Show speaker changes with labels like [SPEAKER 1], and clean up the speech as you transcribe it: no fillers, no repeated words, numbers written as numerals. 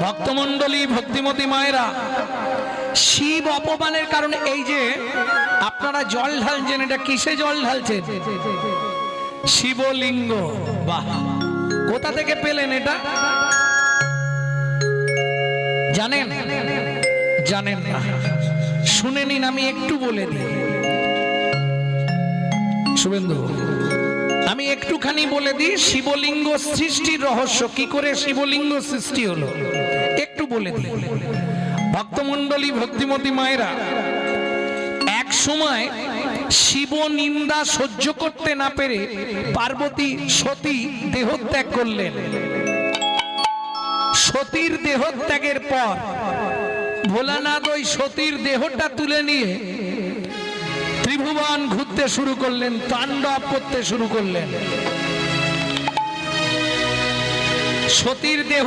[SPEAKER 1] ভক্তমণ্ডলী, ভক্তিমতী মায়েরা, শিব অপমানের কারণে এই যে আপনারা জল ঢালছেন, এটা কিসে জল ঢালছেন? শিবলিঙ্গ। বাহ, কোথা থেকে পেলেন এটা? জানেন? জানেন না? শুনে নিন, আমি একটু বলে দিই। শুভেন্দু, আমি একটুখানি বলে দিই শিবলিঙ্গ সৃষ্টির রহস্য, কি করে শিবলিঙ্গ সৃষ্টি হলো একটু বলে দিই। ভক্তমণ্ডলী, ভক্তিমতী মায়েরা, এক সময় শিব নিন্দা সহ্য করতে না পেরে পার্বতী সতী দেহত্যাগ করলেন। সতীর দেহত্যাগের পর ভোলানাথ ওই সতীর দেহটা তুলে নিয়ে ত্রিভুবন ঘুরতে শুরু করলেন, তাণ্ডব করতে শুরু করলেন। সতীর দেহ